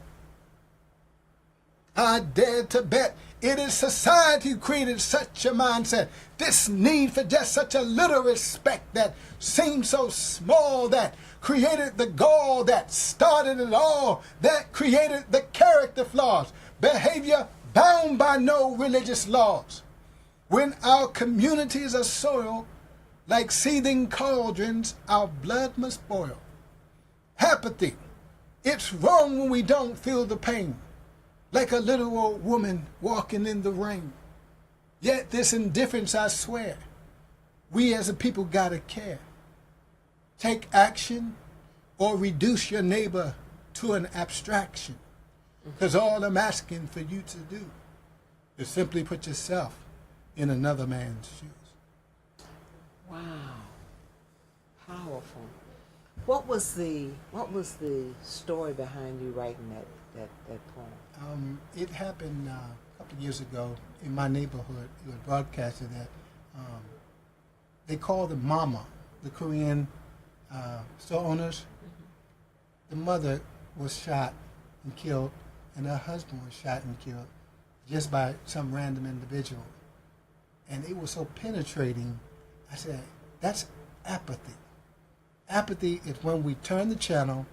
I dare to bet it is society who created such a mindset. This need for just such a little respect that seems so small, that created the gall that started it all, that created the character flaws, behavior bound by no religious laws. When our communities are soiled, like seething cauldrons, our blood must boil. Apathy. It's wrong when we don't feel the pain, like a little old woman walking in the rain. Yet this indifference, I swear, We as a people gotta care. Take action or reduce your neighbor to an abstraction. Because all I'm asking for you to do is simply put yourself in another man's shoes. Wow. Powerful. What was the story behind you writing that poem? It happened a couple of years ago in my neighborhood. It was broadcasted that they called the mama, the Korean store owners. The mother was shot and killed, and her husband was shot and killed just by some random individual. And it was so penetrating. I said, that's apathy. Apathy is when we turn the channel,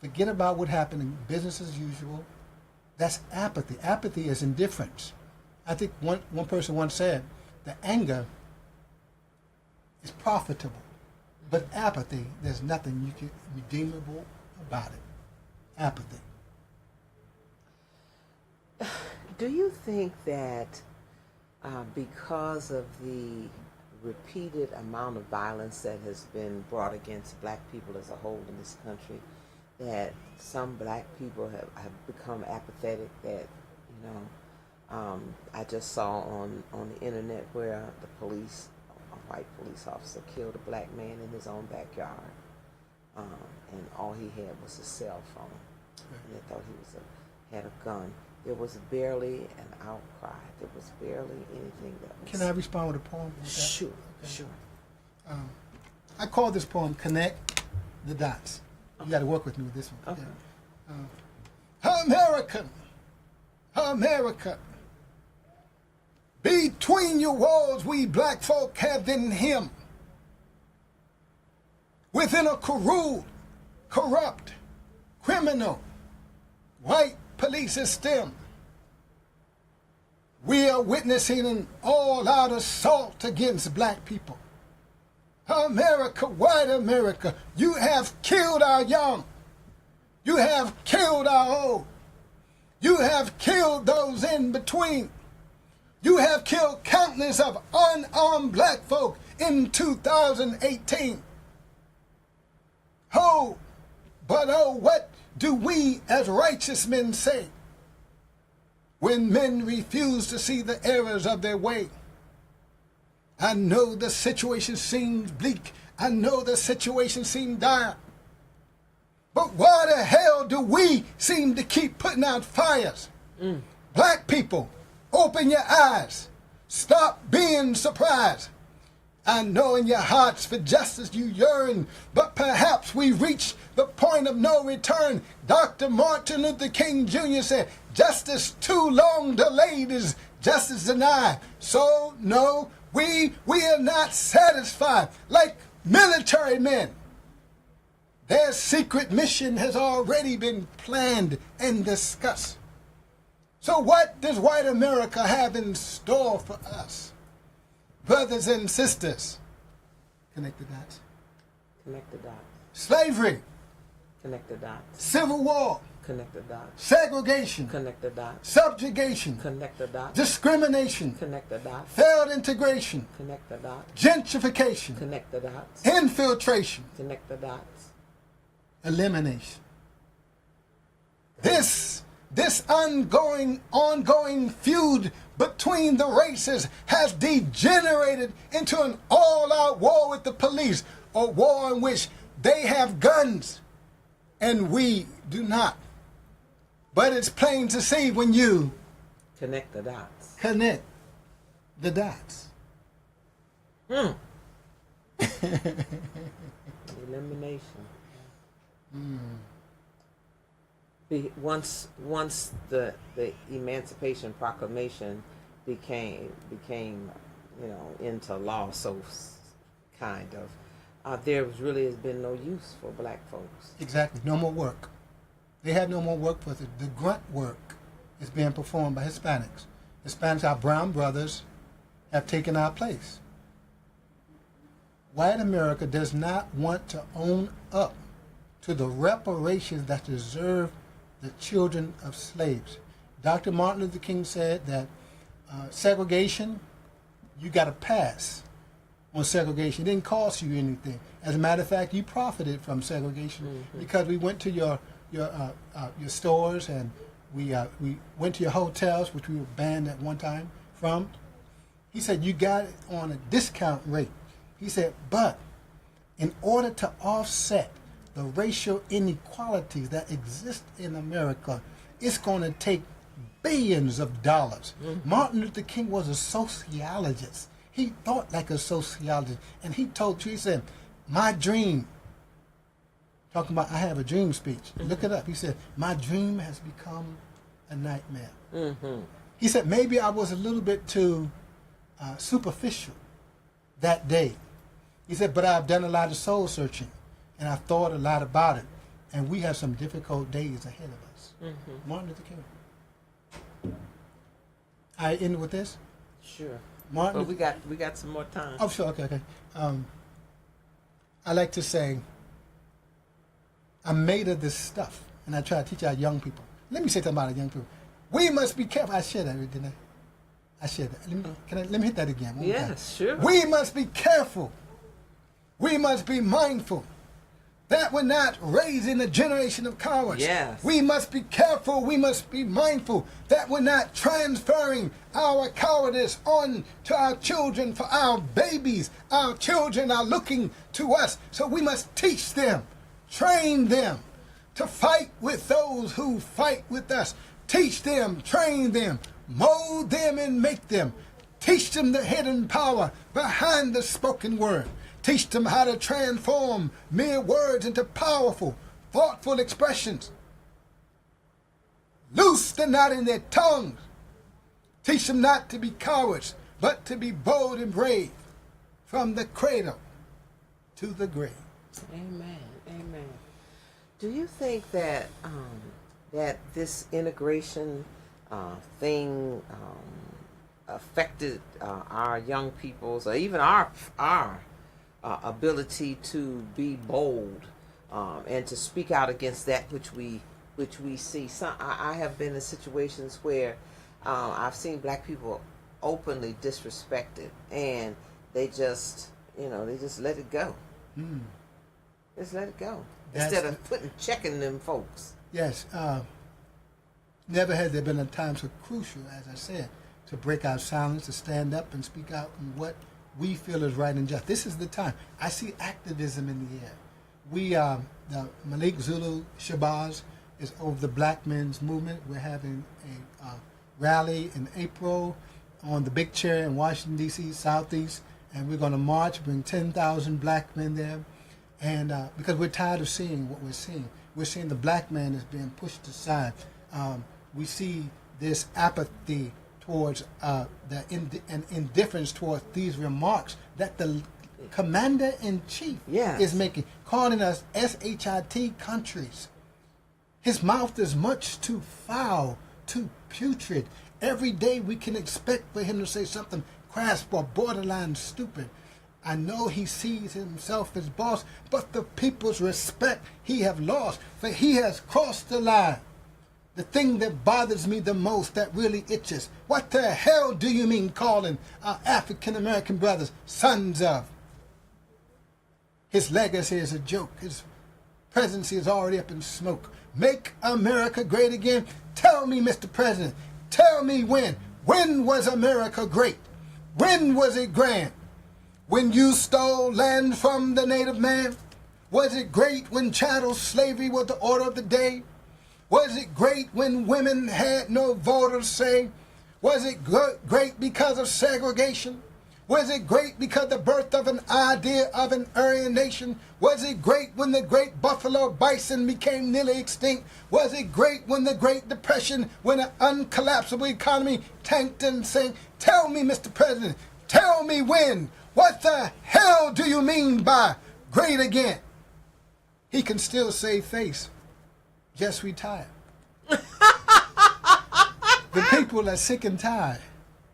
forget about what happened in business as usual. That's apathy. Apathy is indifference. I think one person once said, the anger is profitable, but apathy, there's nothing you can redeemable about it. Apathy. Do you think that because of the repeated amount of violence that has been brought against black people as a whole in this country, that some black people have become apathetic, that, you know, I just saw on the internet where the police, a white police officer, killed a black man in his own backyard, and all he had was a cell phone, and they thought he had a gun. There was barely an outcry. There was barely anything that was... Can I respond with a poem? Sure, okay. Sure. I call this poem Connect the Dots. You got to work with me with this one. Okay. Yeah. American, America, between your walls we black folk have in him. Within a corrupt, criminal, white police system, we are witnessing an all-out assault against black people. America, white America, you have killed our young. You have killed our old. You have killed those in between. You have killed countless of unarmed black folk in 2018. Oh, but oh, what do we as righteous men say when men refuse to see the errors of their way? I know the situation seems bleak. I know the situation seems dire. But why the hell do we seem to keep putting out fires? Black people, open your eyes. Stop being surprised. I know in your hearts for justice you yearn, but perhaps we've reached the point of no return. Dr. Martin Luther King Jr. said, justice too long delayed is justice denied. So, no, we are not satisfied. Like military men, their secret mission has already been planned and discussed. So what does white America have in store for us? Brothers and sisters, connect the dots. Connect the dots. Slavery. Connect the dots. Civil war. Connect the dots. Segregation. Connect the dots. Subjugation. Connect the dots. Discrimination. Connect the dots. Failed integration. Connect the dots. Gentrification. Connect the dots. Infiltration. Connect the dots. Elimination. This ongoing feud between the races has degenerated into an all-out war with the police, a war in which they have guns and we do not. But it's plain to see when you connect the dots. Connect the dots. Elimination. Once the Emancipation Proclamation became into law, so kind of, there really has been no use for black folks. Exactly, no more work. They have no more work for it. The grunt work is being performed by Hispanics. Hispanics, our brown brothers, have taken our place. White America does not want to own up to the reparations that deserve the children of slaves. Dr. Martin Luther King said that segregation, you got to pass on segregation. It didn't cost you anything. As a matter of fact, you profited from segregation because we went to your stores and we went to your hotels, which we were banned at one time from. He said you got it on a discount rate. He said, but in order to offset the racial inequalities that exist in America, it's going to take billions of dollars. Martin Luther King was a sociologist. He thought like a sociologist. And he told you, he said, my dream, talking about I have a dream speech. Look it up. He said, my dream has become a nightmare. He said, maybe I was a little bit too superficial that day. He said, but I've done a lot of soul searching and I've thought a lot about it. And we have some difficult days ahead of us. Martin Luther King. I end with this? Sure. Martin. But we got some more time. Oh, sure. Okay. I like to say, I'm made of this stuff, and I try to teach our young people. Let me say something about our young people. We must be careful. I shared that, didn't I? I shared that. Let me hit that again. Yes, sure. We must be careful. We must be mindful that we're not raising a generation of cowards. Yes. We must be careful. We must be mindful that we're not transferring our cowardice on to our children, for our babies. Our children are looking to us. So we must teach them, train them to fight with those who fight with us. Teach them, train them, mold them and make them. Teach them the hidden power behind the spoken word. Teach them how to transform mere words into powerful, thoughtful expressions. Loose the knot in their tongues. Teach them not to be cowards, but to be bold and brave, from the cradle to the grave. Amen. Amen. Do you think that that this integration thing affected our young people's, or even our ability to be bold and to speak out against that which we see? I have been in situations where I've seen black people openly disrespected, and they just let it go. Just let it go instead of checking them folks. Yes. Never has there been a time so crucial, as I said, to break our silence, to stand up and speak out on what we feel is right and just. This is the time. I see activism in the air. The Malik Zulu Shabazz is over the Black Men's Movement. We're having a rally in April on the Big Chair in Washington, D.C., Southeast, and we're going to march, bring 10,000 black men there. And because we're tired of seeing what we're seeing. We're seeing the black man is being pushed aside. We see this apathy towards and indifference towards these remarks that the commander-in-chief is making, calling us SHIT countries. His mouth is much too foul, too putrid. Every day we can expect for him to say something crass or borderline stupid. I know he sees himself as boss, but the people's respect he have lost, for he has crossed the line. The thing that bothers me the most, that really itches, what the hell do you mean calling our African-American brothers sons of? His legacy is a joke. His presidency is already up in smoke. Make America great again? Tell me, Mr. President, tell me when. When was America great? When was it grand? When you stole land from the native man? Was it great when chattel slavery was the order of the day? Was it great when women had no voters' say? Was it great because of segregation? Was it great because the birth of an idea of an Aryan nation? Was it great when the great buffalo bison became nearly extinct? Was it great when the Great Depression, when an uncollapsible economy tanked and sank? Tell me, Mr. President, tell me when. What the hell do you mean by great again? He can still save face. Just retire. The people are sick and tired.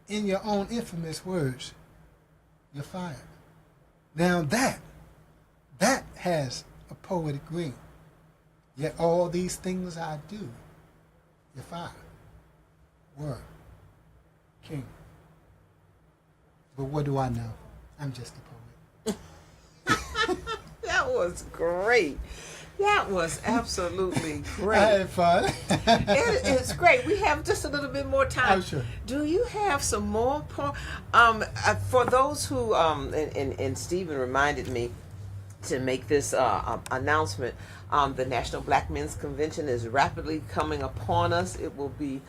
In your own infamous words, you're fired. Now that has a poetic ring. Yet all these things I do, you're fired. Word. King. But what do I know? I'm just a poet. That was great. That was absolutely I great. had fun. It's great. We have just a little bit more time. Oh, sure. Do you have some more for those who and Stephen reminded me to make this announcement. The National Black Men's Convention is rapidly coming upon us. It will be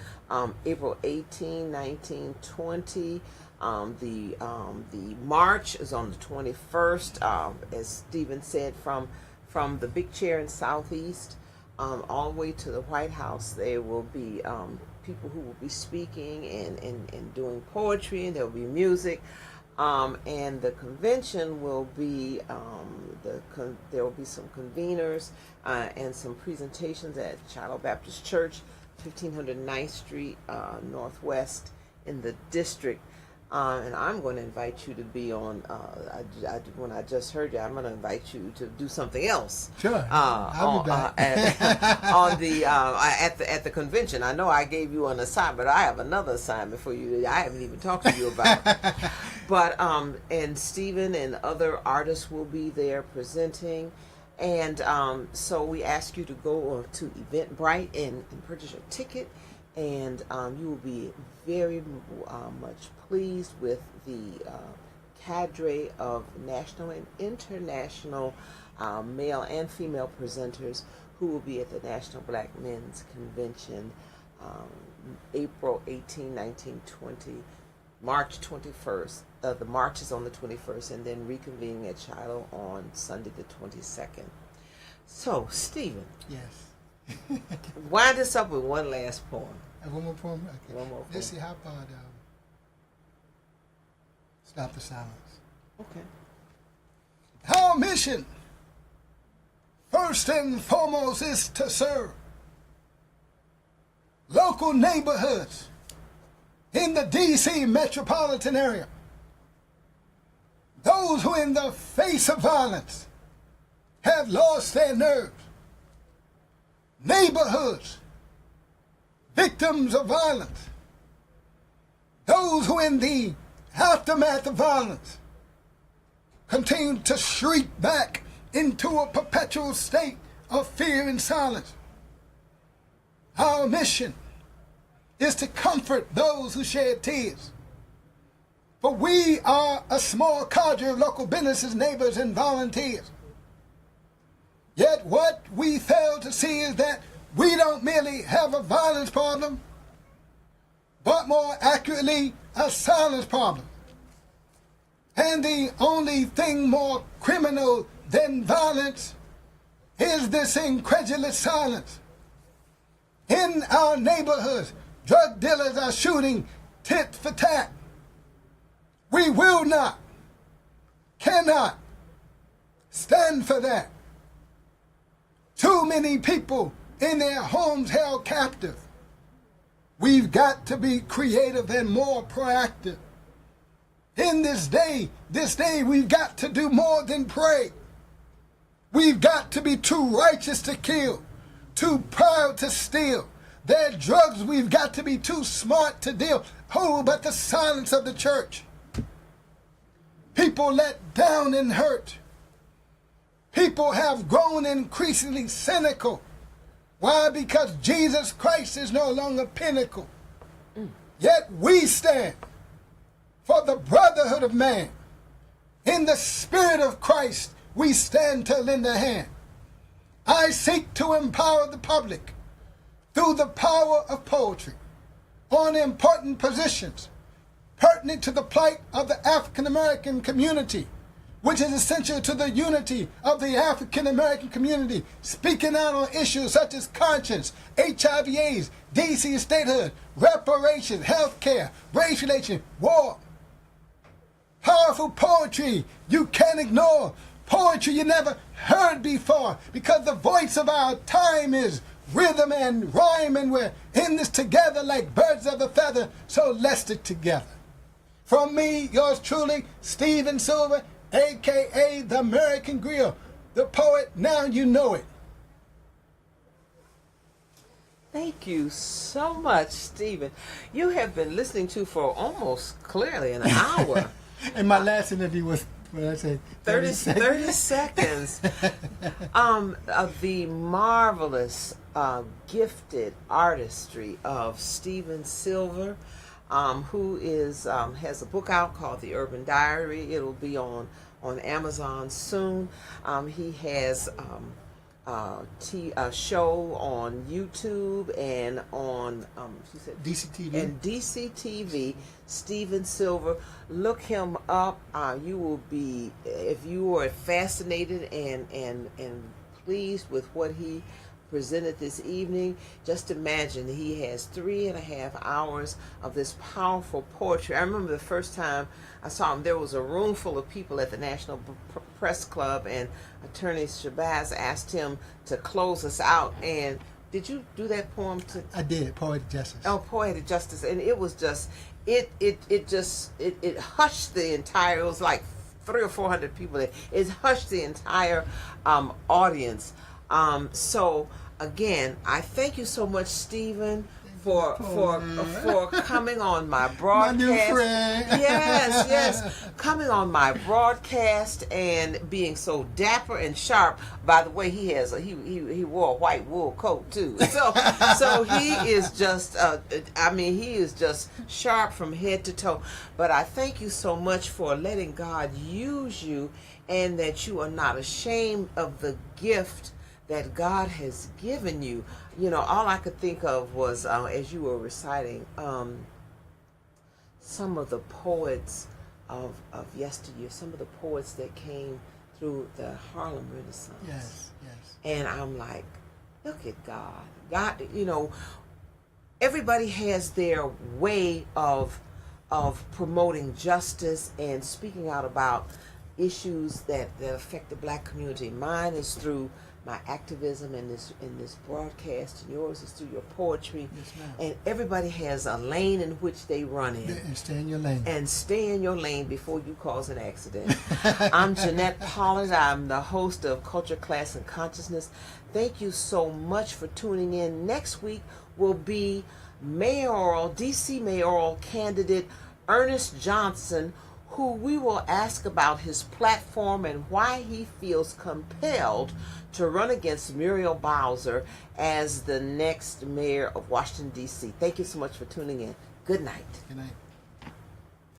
April 18, 19, 20. The march is on the 21st, as Stephen said, from the big chair in Southeast all the way to the White House. There will be people who will be speaking and doing poetry, and there will be music. And the convention will be there will be some conveners and some presentations at Shiloh Baptist Church, 1500 9th Street Northwest in the district. And I'm going to invite you to be on. When I just heard you, I'm going to invite you to do something else. Sure, I'll be back. At the convention. I know I gave you an assignment, but I have another assignment for you. I haven't even talked to you about. But and Stephen and other artists will be there presenting, and so we ask you to go to Eventbrite and purchase your ticket. And you will be very much pleased with the cadre of national and international male and female presenters who will be at the National Black Men's Convention April 18, 19, 20, March 21st. The march is on the 21st, and then reconvening at Shiloh on Sunday the 22nd. So, Stephen. Yes. Wind us up with one last poem. One more poem? Okay. One more poem. Let's see, how about Stop the Silence? Okay. Our mission, first and foremost, is to serve local neighborhoods in the D.C. metropolitan area. Those who in the face of violence have lost their nerves. Neighborhoods, victims of violence. Those who in the aftermath of violence continue to shriek back into a perpetual state of fear and silence. Our mission is to comfort those who shed tears. For we are a small cadre of local businesses, neighbors, and volunteers. Yet what we fail to see is that we don't merely have a violence problem, but more accurately, a silence problem. And the only thing more criminal than violence is this incredulous silence. In our neighborhoods, drug dealers are shooting tit for tat. We will not, cannot stand for that. Too many people in their homes held captive. We've got to be creative and more proactive. In this day, we've got to do more than pray. We've got to be too righteous to kill, too proud to steal. There are drugs we've got to be too smart to deal. Oh, but the silence of the church. People let down and hurt. People have grown increasingly cynical. Why? Because Jesus Christ is no longer pinnacle. Yet we stand for the brotherhood of man. In the spirit of Christ, we stand to lend a hand. I seek to empower the public through the power of poetry on important positions pertinent to the plight of the African American community, which is essential to the unity of the African American community, speaking out on issues such as conscience, HIV/AIDS, DC statehood, reparations, health care, race relations, war. Powerful poetry you can't ignore. Poetry you never heard before, because the voice of our time is rhythm and rhyme, and we're in this together like birds of a feather, so let's stick together. From me, yours truly, Stephen Silver, a.k.a. the American Grill, the poet, now you know it. Thank you so much, Stephen. You have been listening to for almost clearly an hour. And my last interview was What did I say? 30 seconds. seconds. The marvelous, gifted artistry of Stephen Silver, who is has a book out called The Urban Diary. It'll be on Amazon soon. He has a show on YouTube and on she said DCTV. and DCTV. Stephen Silver, look him up. You will be, if you are fascinated and pleased with what he presented this evening. Just imagine he has 3.5 hours of this powerful poetry. I remember the first time I saw him, there was a room full of people at the National Press Club, and Attorney Shabazz asked him to close us out. And did you do that poem? I did, Poetic Justice. Oh, Poetic Justice. And it was just, it hushed the entire, it was like 300 or 400 people there. It hushed the entire audience. So again, I thank you so much, Stephen, for coming on my broadcast. My new friend. Yes, coming on my broadcast and being so dapper and sharp. By the way, he wore a white wool coat too. So he is just he is just sharp from head to toe. But I thank you so much for letting God use you, and that you are not ashamed of the gift that God has given you. You know, all I could think of was, as you were reciting, some of the poets of yesteryear, some of the poets that came through the Harlem Renaissance. Yes, yes. And I'm like, look at God. God, you know, everybody has their way of promoting justice and speaking out about issues that affect the black community. Mine is through my activism in this broadcast, and yours is through your poetry. Yes, ma'am. And everybody has a lane in which they run in. And stay in your lane. And stay in your lane before you cause an accident. I'm Jeanette Pollard. I'm the host of Culture, Class, and Consciousness. Thank you so much for tuning in. Next week will be DC mayoral candidate Ernest Johnson, who we will ask about his platform and why he feels compelled to run against Muriel Bowser as the next mayor of Washington, D.C. Thank you so much for tuning in. Good night. Good night.